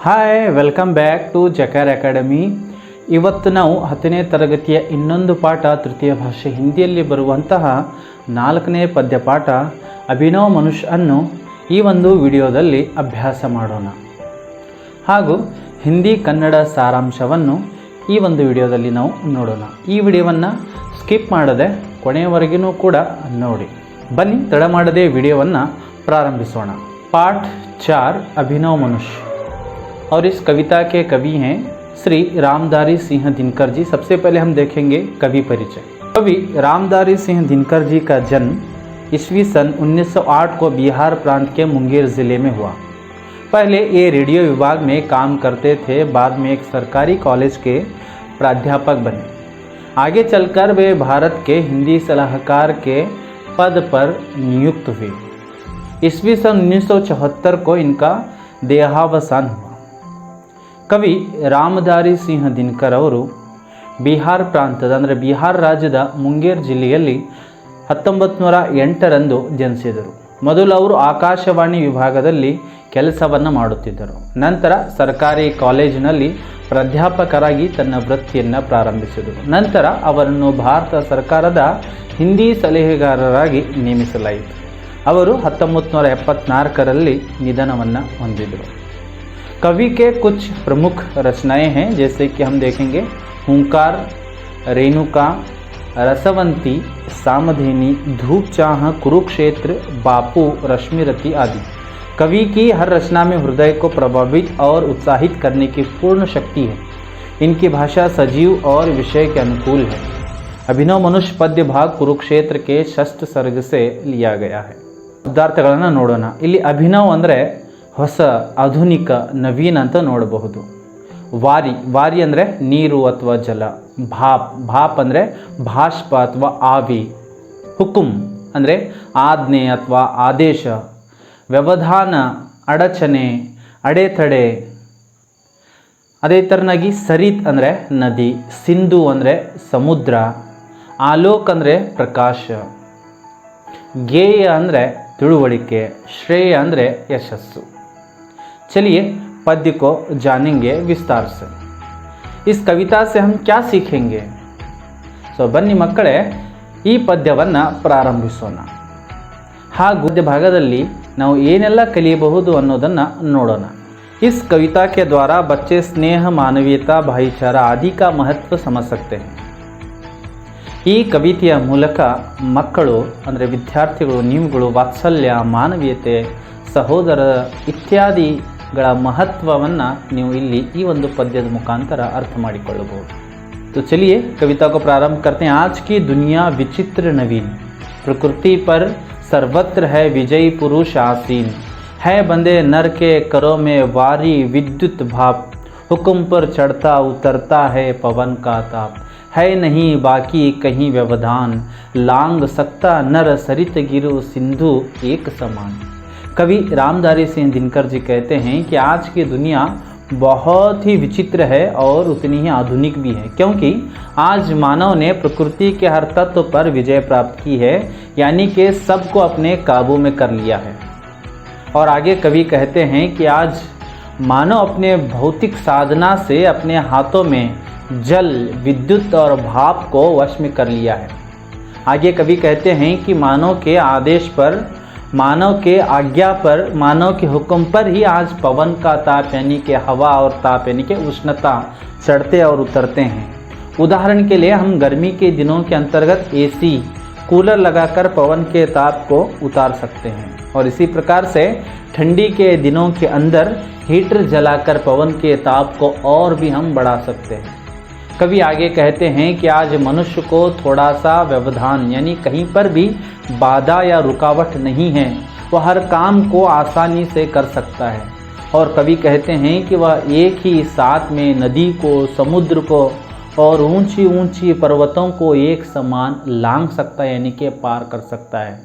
Hi welcome back to Jakara academy. ಇವತ್ತು ನಾವು 10ನೇ ತರಗತಿಯ ಇನ್ನೊಂದು ಪಾಠ ತೃತೀಯ ಭಾಷೆ ಹಿಂದಿಯಲ್ಲಿ ಬರುವಂತಹ 4ನೇ ಪದ್ಯಪಾಠ ಅಭಿನವ ಮನುಷ್ಯ ಅನ್ನು ಈ ಒಂದು ವಿಡಿಯೋದಲ್ಲಿ ಅಭ್ಯಾಸ ಮಾಡೋಣ. ಹಾಗೂ ಹಿಂದಿ ಕನ್ನಡ ಸಾರಾಂಶವನ್ನು ಈ ಒಂದು ವಿಡಿಯೋದಲ್ಲಿ ನಾವು ನೋಡೋಣ. ಈ ವಿಡಿಯೋವನ್ನು ಸ್ಕಿಪ್ ಮಾಡದೆ ಕೊನೆಯವರೆಗೂ ಕೂಡ ನೋಡಿ. ಬನ್ನಿ ತಡ ಮಾಡದೆ ವಿಡಿಯೋವನ್ನು प्रारंभिसोना. पाठ 4 अभिनव मनुष्य और इस कविता के कवि हैं श्री रामधारी सिंह दिनकर जी. सबसे पहले हम देखेंगे कवि परिचय. कवि रामधारी सिंह दिनकर जी का जन्म ईस्वी सन 1908 को बिहार प्रांत के मुंगेर ज़िले में हुआ. पहले ये रेडियो विभाग में काम करते थे, बाद में एक सरकारी कॉलेज के प्राध्यापक बने. आगे चलकर वे भारत के हिंदी सलाहकार के पद पर नियुक्त हुए. ईस्वी सन 1974 को इनका देहावसान हुआ. कवि ರಾಮಧಾರಿ ಸಿಂಹ ದಿನಕರ್ ಅವರು ಬಿಹಾರ್ ಪ್ರಾಂತದ ಅಂದರೆ ಬಿಹಾರ ರಾಜ್ಯದ ಮುಂಗೇರ್ ಜಿಲ್ಲೆಯಲ್ಲಿ 1908ರಂದು ಜನಿಸಿದರು. ಮೊದಲು ಅವರು ಆಕಾಶವಾಣಿ ವಿಭಾಗದಲ್ಲಿ ಕೆಲಸವನ್ನು ಮಾಡುತ್ತಿದ್ದರು. ನಂತರ ಸರ್ಕಾರಿ ಕಾಲೇಜಿನಲ್ಲಿ ಪ್ರಾಧ್ಯಾಪಕರಾಗಿ ತನ್ನ ವೃತ್ತಿಯನ್ನು ಪ್ರಾರಂಭಿಸಿದರು. ನಂತರ ಅವರನ್ನು ಭಾರತ ಸರ್ಕಾರದ ಹಿಂದಿ ಸಲಹೆಗಾರರಾಗಿ ನೇಮಿಸಲಾಯಿತು. ಅವರು 1974ರಲ್ಲಿ ನಿಧನವನ್ನು ಹೊಂದಿದರು. कवि के कुछ प्रमुख रचनाएं हैं, जैसे कि हम देखेंगे हुंकार, रेणुका, रसवंती, सामधेनी, धूप चाह, कुरुक्षेत्र, बापू, रश्मिरती आदि. कवि की हर रचना में हृदय को प्रभावित और उत्साहित करने की पूर्ण शक्ति है. इनकी भाषा सजीव और विषय के अनुकूल है. अभिनव मनुष्य पद्य भाग कुरुक्षेत्र के षष्ठ सर्ग से लिया गया है. ಪದಾರ್ಥಗಳನ್ನು ನೋಡೋಣ. ಇಲ್ಲಿ ಅಭಿನವ್ ಅಂದರೆ ಹೊಸ, ಆಧುನಿಕ, ನವೀನ ಅಂತ ನೋಡಬಹುದು. ವಾರಿ, ವಾರಿ ಅಂದರೆ ನೀರು ಅಥವಾ ಜಲ. ಭಾಪ್, ಭಾಪ್ ಅಂದರೆ ಬಾಷ್ಪ ಅಥವಾ ಆವಿ. ಹುಕುಂ ಅಂದರೆ ಆಜ್ಞೆ ಅಥವಾ ಆದೇಶ. ವ್ಯವಧಾನ, ಅಡಚಣೆ, ಅಡೆತಡೆ. ಅದೇ ಥರನಾಗಿ ಸರಿತ್ ಅಂದರೆ ನದಿ. ಸಿಂಧು ಅಂದರೆ ಸಮುದ್ರ. ಆಲೋಕ್ ಅಂದರೆ ಪ್ರಕಾಶ. ಜ್ಞೇಯ ಅಂದರೆ ತಿಳುವಳಿಕೆ. ಶ್ರೇಯ ಅಂದರೆ ಯಶಸ್ಸು. चलिए पद्य को जानेंगे विस्तार से. इस कविता से हम क्या सीखेंगे? ಬನ್ನಿ ಮಕ್ಕಳೇ, ಈ ಪದ್ಯವನ್ನು ಪ್ರಾರಂಭಿಸೋಣ. ಹಾಗೂ ಪದ್ಯ ಭಾಗದಲ್ಲಿ ನಾವು ಏನೆಲ್ಲ ಕಲಿಯಬಹುದು ಅನ್ನೋದನ್ನು ನೋಡೋಣ. इस कविता के द्वारा बच्चे स्नेह, मानवीयता, भाईचारा आदि का महत्व समझ सकते हैं. ಈ ಕವಿತೆಯ ಮೂಲಕ ಮಕ್ಕಳು ಅಂದರೆ ವಿದ್ಯಾರ್ಥಿಗಳು, ನೀವುಗಳು ವಾತ್ಸಲ್ಯ, ಮಾನವೀಯತೆ, ಸಹೋದರ ಇತ್ಯಾದಿಗಳ ಮಹತ್ವವನ್ನು ನೀವು ಇಲ್ಲಿ ಈ ಒಂದು ಪದ್ಯದ ಮುಖಾಂತರ ಅರ್ಥ ಮಾಡಿಕೊಳ್ಳಬಹುದು. तो चलिए कविता को प्रारंभ करते हैं. आज की दुनिया विचित्र नवीन, प्रकृति पर सर्वत्र है विजयी पुरुष आसीन. है बंदे नर के करों में वारी विद्युत भाप. हुक्म पर चढ़ता उतरता है पवन का ताप. है नहीं बाकी कहीं व्यवधान. लांग सकता नर सरित गिरो सिंधु एक समान. कवि रामधारी सिंह दिनकर जी कहते हैं कि आज की दुनिया बहुत ही विचित्र है और उतनी ही आधुनिक भी है, क्योंकि आज मानव ने प्रकृति के हर तत्व पर विजय प्राप्त की है, यानी कि सबको अपने काबू में कर लिया है. और आगे कवि कहते हैं कि आज मानव अपने भौतिक साधना से अपने हाथों में जल, विद्युत और भाप को वश में कर लिया है. आगे कवि कहते हैं कि मानव के आदेश पर, मानव के आज्ञा पर, मानव के हुक्म पर ही आज पवन का ताप यानी कि हवा और ताप यानी कि उष्णता चढ़ते और उतरते हैं. उदाहरण के लिए हम गर्मी के दिनों के अंतर्गत एसी, कूलर लगाकर पवन के ताप को उतार सकते हैं, और इसी प्रकार से ठंडी के दिनों के अंदर हीटर जलाकर पवन के ताप को और भी हम बढ़ा सकते हैं. कवि आगे कहते हैं कि आज मनुष्य को थोड़ा सा व्यवधान यानी कहीं पर भी बाधा या रुकावट नहीं है. वह हर काम को आसानी से कर सकता है. और कवि कहते हैं कि वह एक ही साथ में नदी को, समुद्र को और ऊंची ऊंची पर्वतों को एक समान लांघ सकता है, यानी कि पार कर सकता है.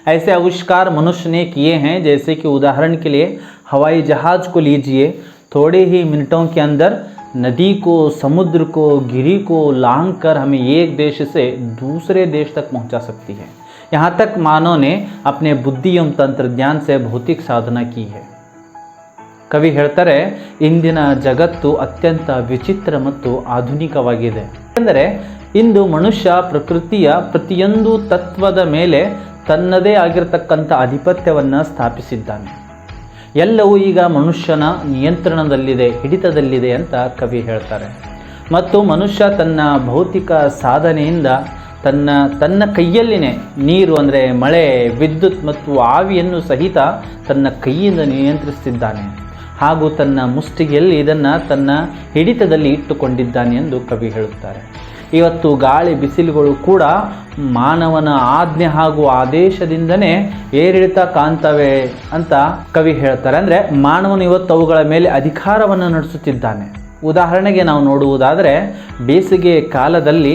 ऐसे आविष्कार मनुष्य ने किए हैं, जैसे कि उदाहरण के लिए हवाई जहाज़ को लीजिए. थोड़े ही मिनटों के अंदर नदी को, समुद्र को, गिरी को लांघ कर हमें एक देश से दूसरे देश तक पहुंचा सकती है. यहाँ तक मानव ने अपने बुद्धि एवं तंत्र ज्ञान से भौतिक साधना की है. ಕವಿ ಹೇಳ್ತಾರೆ, ಇಂದಿನ ಜಗತ್ತು ಅತ್ಯಂತ ವಿಚಿತ್ರ ಮತ್ತು ಆಧುನಿಕವಾಗಿದೆ. ಏಕೆಂದರೆ ಇಂದು ಮನುಷ್ಯ ಪ್ರಕೃತಿಯ ಪ್ರತಿಯೊಂದು ತತ್ವದ ಮೇಲೆ ತನ್ನದೇ ಆಗಿರತಕ್ಕಂಥ ಆಧಿಪತ್ಯವನ್ನು ಸ್ಥಾಪಿಸಿದ್ದಾನೆ. ಎಲ್ಲವೂ ಈಗ ಮನುಷ್ಯನ ನಿಯಂತ್ರಣದಲ್ಲಿದೆ, ಹಿಡಿತದಲ್ಲಿದೆ ಅಂತ ಕವಿ ಹೇಳ್ತಾರೆ. ಮತ್ತು ಮನುಷ್ಯ ತನ್ನ ಭೌತಿಕ ಸಾಧನೆಯಿಂದ ತನ್ನ ಕೈಯಲ್ಲಿನೇ ನೀರು ಅಂದರೆ ಮಳೆ, ವಿದ್ಯುತ್ ಮತ್ತು ಆವಿಯನ್ನು ಸಹಿತ ತನ್ನ ಕೈಯಿಂದ ನಿಯಂತ್ರಿಸುತ್ತಿದ್ದಾನೆ ಹಾಗೂ ತನ್ನ ಮುಷ್ಟಿಗೆಯಲ್ಲಿ ಇದನ್ನು ತನ್ನ ಹಿಡಿತದಲ್ಲಿ ಇಟ್ಟುಕೊಂಡಿದ್ದಾನೆ ಎಂದು ಕವಿ ಹೇಳುತ್ತಾರೆ. ಇವತ್ತು ಗಾಳಿ ಬಿಸಿಲುಗಳು ಕೂಡ ಮಾನವನ ಆಜ್ಞೆ ಹಾಗೂ ಆದೇಶದಿಂದನೇ ಏರಿಳಿತ ಕಾಣ್ತವೆ ಅಂತ ಕವಿ ಹೇಳ್ತಾರೆ. ಅಂದರೆ ಮಾನವನು ಇವತ್ತು ಅವುಗಳ ಮೇಲೆ ಅಧಿಕಾರವನ್ನು ನಡೆಸುತ್ತಿದ್ದಾನೆ. ಉದಾಹರಣೆಗೆ ನಾವು ನೋಡುವುದಾದರೆ, ಬೇಸಿಗೆ ಕಾಲದಲ್ಲಿ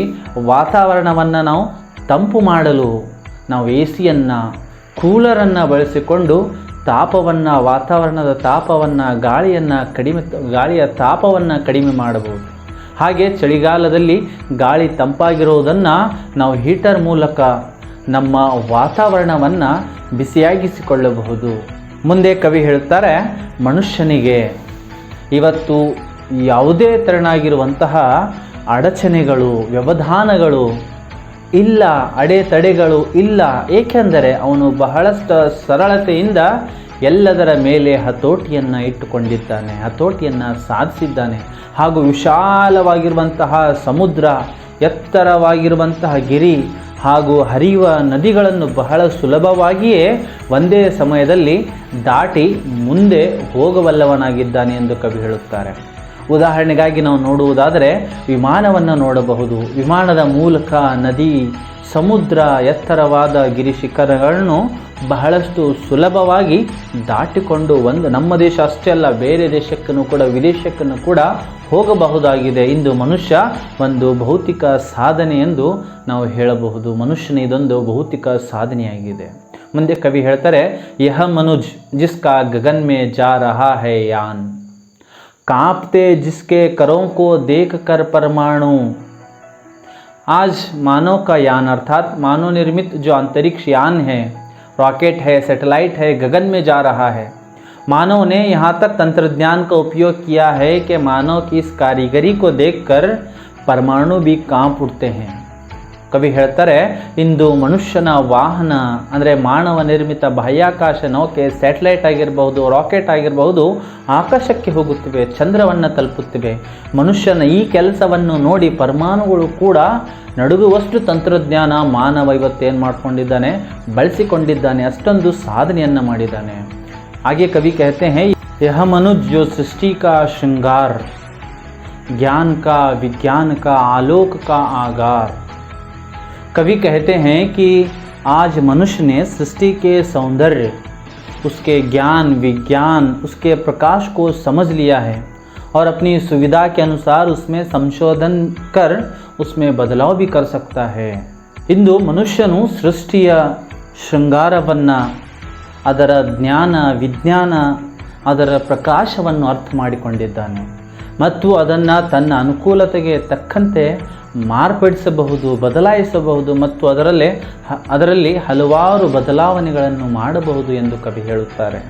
ವಾತಾವರಣವನ್ನು ನಾವು ತಂಪು ಮಾಡಲು ನಾವು ಎಸಿಯನ್ನು, ಕೂಲರನ್ನು ಬಳಸಿಕೊಂಡು ವಾತಾವರಣದ ತಾಪವನ್ನು, ಗಾಳಿಯ ತಾಪವನ್ನು ಕಡಿಮೆ ಮಾಡಬಹುದು. ಹಾಗೆ ಚಳಿಗಾಲದಲ್ಲಿ ಗಾಳಿ ತಂಪಾಗಿರುವುದನ್ನು ನಾವು ಹೀಟರ್ ಮೂಲಕ ನಮ್ಮ ವಾತಾವರಣವನ್ನು ಬಿಸಿಯಾಗಿಸಿಕೊಳ್ಳಬಹುದು. ಮುಂದೆ ಕವಿ ಹೇಳ್ತಾರೆ, ಮನುಷ್ಯನಿಗೆ ಇವತ್ತು ಯಾವುದೇ ತೆರನಾಗಿರುವಂತಹ ಅಡಚಣೆಗಳು, ವ್ಯವಧಾನಗಳು ಇಲ್ಲ, ಅಡೆತಡೆಗಳು ಇಲ್ಲ. ಏಕೆಂದರೆ ಅವನು ಬಹಳಷ್ಟು ಸರಳತೆಯಿಂದ ಎಲ್ಲದರ ಮೇಲೆ ಹತೋಟಿಯನ್ನು ಇಟ್ಟುಕೊಂಡಿದ್ದಾನೆ, ಹತೋಟಿಯನ್ನು ಸಾಧಿಸಿದ್ದಾನೆ. ಹಾಗೂ ವಿಶಾಲವಾಗಿರುವಂತಹ ಸಮುದ್ರ, ಎತ್ತರವಾಗಿರುವಂತಹ ಗಿರಿ ಹಾಗೂ ಹರಿಯುವ ನದಿಗಳನ್ನು ಬಹಳ ಸುಲಭವಾಗಿಯೇ ಒಂದೇ ಸಮಯದಲ್ಲಿ ದಾಟಿ ಮುಂದೆ ಹೋಗಬಲ್ಲವನಾಗಿದ್ದಾನೆ ಎಂದು ಕವಿ ಹೇಳುತ್ತಾರೆ. ಉದಾಹರಣೆಗಾಗಿ ನಾವು ನೋಡುವುದಾದರೆ ವಿಮಾನವನ್ನು ನೋಡಬಹುದು. ವಿಮಾನದ ಮೂಲಕ ನದಿ, ಸಮುದ್ರ, ಎತ್ತರವಾದ ಗಿರಿ ಶಿಖರಗಳನ್ನು ಬಹಳಷ್ಟು ಸುಲಭವಾಗಿ ದಾಟಿಕೊಂಡು ನಮ್ಮ ದೇಶ ಅಷ್ಟೇ ಅಲ್ಲ, ಬೇರೆ ದೇಶಕ್ಕೂ ಕೂಡ, ವಿದೇಶಕ್ಕೂ ಕೂಡ ಹೋಗಬಹುದಾಗಿದೆ. ಇಂದು ಮನುಷ್ಯ ಒಂದು ಭೌತಿಕ ಸಾಧನೆ ಎಂದು ನಾವು ಹೇಳಬಹುದು. ಮನುಷ್ಯನ ಇದೊಂದು ಭೌತಿಕ ಸಾಧನೆಯಾಗಿದೆ. ಮುಂದೆ ಕವಿ ಹೇಳ್ತಾರೆ, ಯಹ ಮನುಜ್ ಜಿಸ್ಕಾ ಗಗನ್ ಮೇ ಜಾ ರಹಾ ಹೈ ಯಾನ್, कांपते जिसके करों को देख कर परमाणु। आज मानव का यान अर्थात मानव निर्मित जो अंतरिक्ष यान है, रॉकेट है, सैटेलाइट है, गगन में जा रहा है। मानव ने यहाँ तक तंत्रज्ञान का उपयोग किया है कि मानव की इस कारीगरी को देखकर परमाणु भी कांप उठते हैं। ಕವಿ ಹೇಳ್ತಾರೆ, ಇಂದು ಮನುಷ್ಯನ ವಾಹನ ಅಂದರೆ ಮಾನವ ನಿರ್ಮಿತ ಬಾಹ್ಯಾಕಾಶ ನೌಕೆ, ಸ್ಯಾಟಲೈಟ್ ಆಗಿರಬಹುದು, ರಾಕೆಟ್ ಆಗಿರಬಹುದು, ಆಕಾಶಕ್ಕೆ ಹೋಗುತ್ತಿವೆ, ಚಂದ್ರವನ್ನು ತಲುಪುತ್ತಿವೆ. ಮನುಷ್ಯನ ಈ ಕೆಲಸವನ್ನು ನೋಡಿ ಪರಮಾಣುಗಳು ಕೂಡ ನಡುಗುವಷ್ಟು ತಂತ್ರಜ್ಞಾನ ಮಾನವ ಇವತ್ತೇನು ಮಾಡ್ಕೊಂಡಿದ್ದಾನೆ, ಬಳಸಿಕೊಂಡಿದ್ದಾನೆ. ಅಷ್ಟೊಂದು ಸಾಧನೆಯನ್ನು ಮಾಡಿದ್ದಾನೆ. ಹಾಗೆ ಕವಿ कहते हैं, यह मनुष्य जो सृष्टि का श्रृंगार, ज्ञान का, विज्ञान का, आलोक का आगार। कवि कहते हैं कि आज मनुष्य ने सृष्टि के सौंदर्य, उसके ज्ञान, विज्ञान, उसके प्रकाश को समझ लिया है और अपनी सुविधा के अनुसार उसमें संशोधन कर उसमें बदलाव भी कर सकता है। ಇಂದು ಮನುಷ್ಯನು ಸೃಷ್ಟಿಯ ಶೃಂಗಾರವನ್ನು, ಅದರ ಜ್ಞಾನ, ವಿಜ್ಞಾನ, ಅದರ ಪ್ರಕಾಶವನ್ನು ಅರ್ಥ ಮಾಡಿಕೊಂಡಿದ್ದಾನೆ ಮತ್ತು ಅದನ್ನು ತನ್ನ ಅನುಕೂಲತೆಗೆ ತಕ್ಕಂತೆ ಮಾರ್ಪಡಿಸಬಹುದು, ಬದಲಾಯಿಸಬಹುದು ಮತ್ತು ಅದರಲ್ಲಿ ಹಲವಾರು ಬದಲಾವಣೆಗಳನ್ನು ಮಾಡಬಹುದು ಎಂದು ಕವಿ ಹೇಳುತ್ತಾರೆ.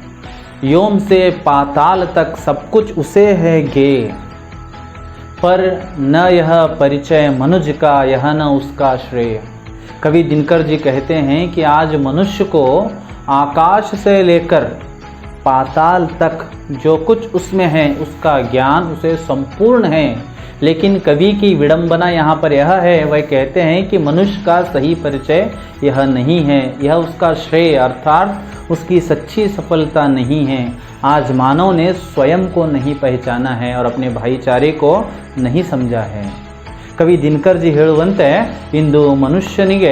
ಯೋಮ್ ಸೆ ಪಾತಾಲ್ ತಕ್ ಸಬ್ ಕುಚ್ ಉಸೇ ಹೈ ಗೆ, पर न यह परिचय मनुज का, यह न उसका श्रेय। कवि दिनकर जी कहते हैं कि आज मनुष्य को आकाश से लेकर पाताल तक जो कुछ उसमें है उसका ज्ञान उसे संपूर्ण है, लेकिन कवि की विडंबना यहाँ पर यह है, वह कहते हैं कि मनुष्य का सही परिचय यह नहीं है, यह उसका श्रेय अर्थात उसकी सच्ची सफलता नहीं है। आज मानव ने स्वयं को नहीं पहचाना है और अपने भाईचारे को नहीं समझा है। ಕವಿ ದಿನಕರ್ ಜಿ ಹೇಳುವಂತೆ, ಇಂದು ಮನುಷ್ಯನಿಗೆ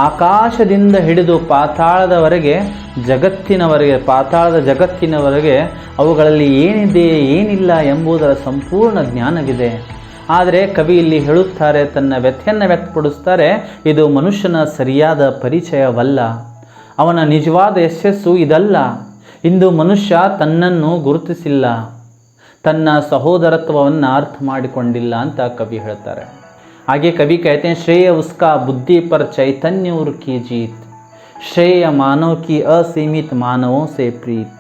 ಆಕಾಶದಿಂದ ಹಿಡಿದು ಪಾತಾಳದ ಜಗತ್ತಿನವರೆಗೆ ಅವುಗಳಲ್ಲಿ ಏನಿದೆ ಏನಿಲ್ಲ ಎಂಬುದರ ಸಂಪೂರ್ಣ ಜ್ಞಾನವಿದೆ. ಆದರೆ ಕವಿ ಇಲ್ಲಿ ಹೇಳುತ್ತಾರೆ, ತನ್ನ ವ್ಯಥೆಯನ್ನು ವ್ಯಕ್ತಪಡಿಸ್ತಾರೆ, ಇದು ಮನುಷ್ಯನ ಸರಿಯಾದ ಪರಿಚಯವಲ್ಲ, ಅವನ ನಿಜವಾದ ಯಶಸ್ಸು ಇದಲ್ಲ. ಇಂದು ಮನುಷ್ಯ ತನ್ನನ್ನು ಗುರುತಿಸಿಲ್ಲ, ತನ್ನ ಸಹೋದರತ್ವವನ್ನು ಅರ್ಥ ಮಾಡಿಕೊಂಡಿಲ್ಲ ಅಂತ ಕವಿ ಹೇಳ್ತಾರೆ. ಹಾಗೆ ಕವಿ कहते हैं, श्रेय उसका बुद्धि पर चैतन्य और की जीत, श्रेय मानव की असीमित मानवों से प्रीत।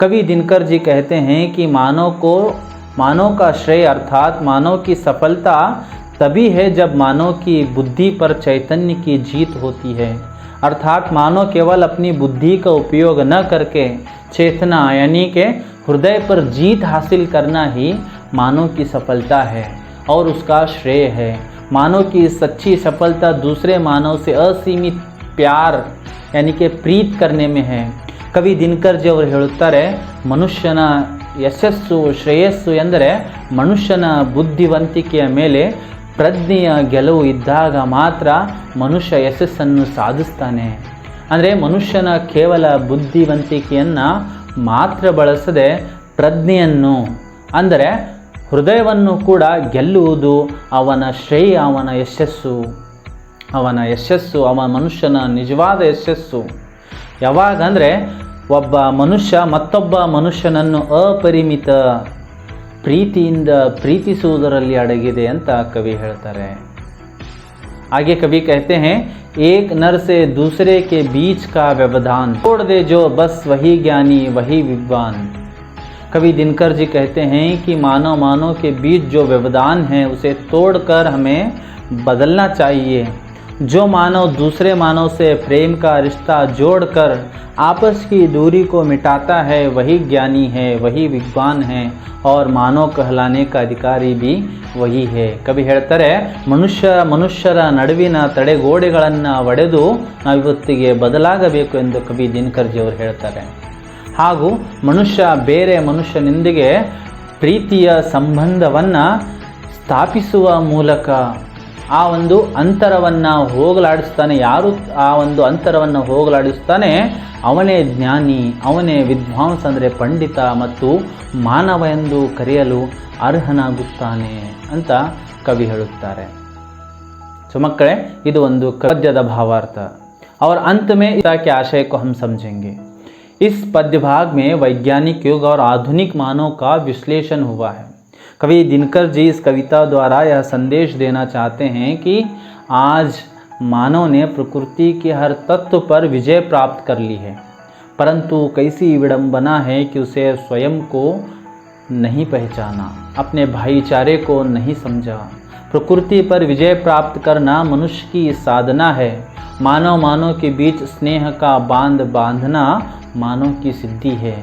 कवि दिनकर जी कहते हैं कि मानव का श्रेय अर्थात मानव की सफलता तभी है जब मानव की बुद्धि पर चैतन्य की जीत होती है। अर्थात मानव केवल अपनी बुद्धि का उपयोग न करके चेतना यानी के हृदय पर जीत हासिल करना ही मानव की सफलता है और उसका श्रेय है। मानव की सच्ची सफलता दूसरे मानव से असीमित प्यार यानी कि प्रीत करने में है। ಕವಿ ದಿನಕರ್ ಜಿ ಅವರು ಹೇಳುತ್ತಾರೆ, ಮನುಷ್ಯನ ಯಶಸ್ಸು ಶ್ರೇಯಸ್ಸು ಎಂದರೆ ಮನುಷ್ಯನ ಬುದ್ಧಿವಂತಿಕೆಯ ಮೇಲೆ ಪ್ರಜ್ಞೆಯ ಗೆಲುವು ಇದ್ದಾಗ ಮಾತ್ರ ಮನುಷ್ಯ ಯಶಸ್ಸನ್ನು ಸಾಧಿಸ್ತಾನೆ. ಅಂದರೆ ಮನುಷ್ಯನ ಕೇವಲ ಬುದ್ಧಿವಂತಿಕೆಯನ್ನು ಮಾತ್ರ ಬಳಸದೆ ಪ್ರಜ್ಞೆಯನ್ನು ಅಂದರೆ ಹೃದಯವನ್ನು ಕೂಡ ಗೆಲ್ಲುವುದು ಅವನ ಶ್ರೇಯ, ಅವನ ಯಶಸ್ಸು ಮನುಷ್ಯನ ನಿಜವಾದ ಯಶಸ್ಸು. ಯಾವಾಗ ಅಂದರೆ ಒಬ್ಬ ಮನುಷ್ಯ ಮತ್ತೊಬ್ಬ ಮನುಷ್ಯನನ್ನು ಅಪರಿಮಿತ ಪ್ರೀತಿಯಿಂದ ಪ್ರೀತಿಸುವುದರಲ್ಲಿ ಅಡಗಿದೆ ಅಂತ ಕವಿ ಹೇಳ್ತಾರೆ. आगे कवि कहते हैं, एक नर से दूसरे के बीच का व्यवधान छोड़ दे जो बस वही ज्ञानी वही विद्वान. कवि दिनकर जी कहते हैं कि मानव के बीच जो व्यवधान है उसे तोड़कर हमें बदलना चाहिए. जो मानव दूसरे मानव से प्रेम का रिश्ता जोड़कर आपस की दूरी को मिटाता है वही ज्ञानी है, वही विद्वान है और मानव कहलाने का अधिकारी भी वही है. ಕವಿ ಹೇಳ್ತಾರೆ, ಮನುಷ್ಯರ ನಡುವಿನ ತಡೆಗೋಡೆಗಳನ್ನು ಒಡೆದು ನಾವಿವತ್ತಿಗೆ ಬದಲಾಗಬೇಕು ಎಂದು ಕವಿ ದಿನಕರ್ ಜಿ ಅವರು ಹೇಳ್ತಾರೆ. ಹಾಗೂ ಮನುಷ್ಯ ಬೇರೆ ಮನುಷ್ಯನೊಂದಿಗೆ ಪ್ರೀತಿಯ ಸಂಬಂಧವನ್ನು ಸ್ಥಾಪಿಸುವ ಮೂಲಕ ಆ ಒಂದು ಅಂತರವನ್ನು ಹೋಗಲಾಡಿಸ್ತಾನೆ. ಯಾರು ಆ ಒಂದು ಅಂತರವನ್ನು ಹೋಗಲಾಡಿಸ್ತಾನೆ ಅವನೇ ಜ್ಞಾನಿ, ಅವನೇ ವಿದ್ವಾಂಸ ಅಂದರೆ ಪಂಡಿತ ಮತ್ತು ಮಾನವ ಎಂದು ಕರೆಯಲು ಅರ್ಹನಾಗುತ್ತಾನೆ ಅಂತ ಕವಿ ಹೇಳುತ್ತಾರೆ. ಸೊ ಮಕ್ಕಳೇ, ಇದು ಒಂದು ಪದ್ಯದ ಭಾವಾರ್ಥ. और अंत में के आशय को हम समझेंगे. इस पद्य भाग में वैज्ञानिक युग और आधुनिक मानव का विश्लेषण हुआ है. कवि दिनकर जी इस कविता द्वारा यह संदेश देना चाहते हैं कि आज मानव ने प्रकृति के हर तत्व पर विजय प्राप्त कर ली है, परंतु कैसी विडंबना है कि उसे स्वयं को नहीं पहचाना, अपने भाईचारे को नहीं समझा. प्रकृति पर विजय प्राप्त करना मनुष्य की साधना है. मानव के बीच स्नेह का बांध बांधना मानव की सिद्धि है.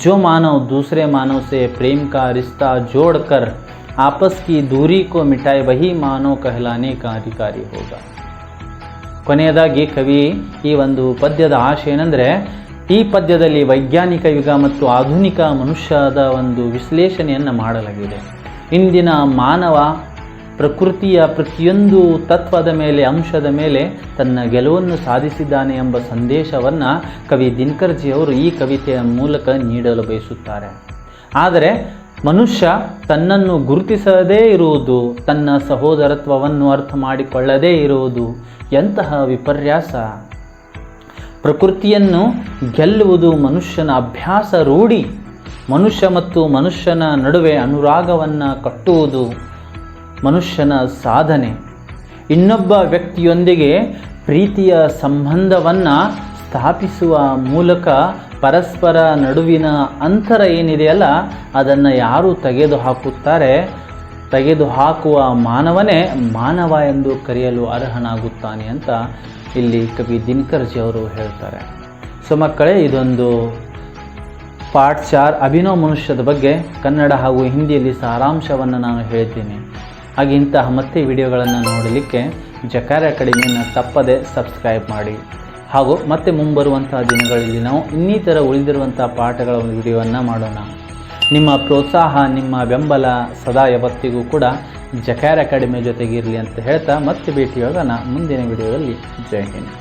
जो मानव दूसरे मानव से प्रेम का रिश्ता जोड़कर आपस की दूरी को मिटाए वही मानव कहलाने का अधिकारी होगा. ಕೊನೆಯದಾಗಿ ಕವಿ ಈ ಒಂದು ಪದ್ಯದ ಆಶಯ ಏನೆಂದರೆ, ಈ ಪದ್ಯದಲ್ಲಿ ವೈಜ್ಞಾನಿಕ ಯುಗ ಮತ್ತು ಆಧುನಿಕ ಮನುಷ್ಯದ ಒಂದು ವಿಶ್ಲೇಷಣೆಯನ್ನು ಮಾಡಲಾಗಿದೆ. ಇಂದಿನ ಮಾನವ ಪ್ರಕೃತಿಯ ಪ್ರತಿಯೊಂದು ತತ್ವದ ಮೇಲೆ ಅಂಶದ ಮೇಲೆ ತನ್ನ ಗೆಲುವನ್ನು ಸಾಧಿಸಿದ್ದಾನೆ ಎಂಬ ಸಂದೇಶವನ್ನು ಕವಿ ದಿನಕರ್ ಜಿ ಅವರು ಈ ಕವಿತೆಯ ಮೂಲಕ ನೀಡಲು ಬಯಸುತ್ತಾರೆ. ಆದರೆ ಮನುಷ್ಯ ತನ್ನನ್ನು ಗುರುತಿಸದೇ ಇರುವುದು, ತನ್ನ ಸಹೋದರತ್ವವನ್ನು ಅರ್ಥ ಮಾಡಿಕೊಳ್ಳದೇ ಇರುವುದು ಎಂತಹ ವಿಪರ್ಯಾಸ. ಪ್ರಕೃತಿಯನ್ನು ಗೆಲ್ಲುವುದು ಮನುಷ್ಯನ ಅಭ್ಯಾಸ ರೂಢಿ. ಮನುಷ್ಯ ಮತ್ತು ಮನುಷ್ಯನ ನಡುವೆ ಅನುರಾಗವನ್ನು ಕಟ್ಟುವುದು ಮನುಷ್ಯನ ಸಾಧನೆ. ಇನ್ನೊಬ್ಬ ವ್ಯಕ್ತಿಯೊಂದಿಗೆ ಪ್ರೀತಿಯ ಸಂಬಂಧವನ್ನು ಸ್ಥಾಪಿಸುವ ಮೂಲಕ ಪರಸ್ಪರ ನಡುವಿನ ಅಂತರ ಏನಿದೆಯಲ್ಲ ಅದನ್ನು ಯಾರು ತೆಗೆದುಹಾಕುವ ಮಾನವನೇ ಮಾನವ ಎಂದು ಕರೆಯಲು ಅರ್ಹನಾಗುತ್ತಾನೆ ಅಂತ ಇಲ್ಲಿ ಕವಿ ದಿನಕರ್ ಜಿ ಅವರು ಹೇಳ್ತಾರೆ. ಸೊ ಮಕ್ಕಳೇ, ಇದೊಂದು ಪಾರ್ಟ್ 4 ಅಭಿನವ ಮನುಷ್ಯದ ಬಗ್ಗೆ ಕನ್ನಡ ಹಾಗೂ ಹಿಂದಿಯಲ್ಲಿ ಸಾರಾಂಶವನ್ನು ನಾನು ಹೇಳ್ತೀನಿ. ಹಾಗೆ ಇಂತಹ ಮತ್ತೆ ವಿಡಿಯೋಗಳನ್ನು ನೋಡಲಿಕ್ಕೆ ಜಕಾರ ಅಕಾಡೆಮಿಯನ್ನು ತಪ್ಪದೆ ಸಬ್ಸ್ಕ್ರೈಬ್ ಮಾಡಿ. ಹಾಗೂ ಮತ್ತೆ ಮುಂಬರುವಂತಹ ದಿನಗಳಲ್ಲಿ ನಾವು ಇನ್ನಿತರ ಉಳಿದಿರುವಂಥ ಪಾಠಗಳ ಒಂದು ವಿಡಿಯೋವನ್ನು ಮಾಡೋಣ. ನಿಮ್ಮ ಪ್ರೋತ್ಸಾಹ, ನಿಮ್ಮ ಬೆಂಬಲ ಸದಾ ಯಾವತ್ತಿಗೂ ಕೂಡ ಜಕಾರ ಅಕಾಡೆಮಿ ಜೊತೆಗಿರಲಿ ಅಂತ ಹೇಳ್ತಾ ಮತ್ತೆ ಭೇಟಿಯಾಗೋಣ ಮುಂದಿನ ವಿಡಿಯೋದಲ್ಲಿ. ಜೈ ಹಿಂದ್.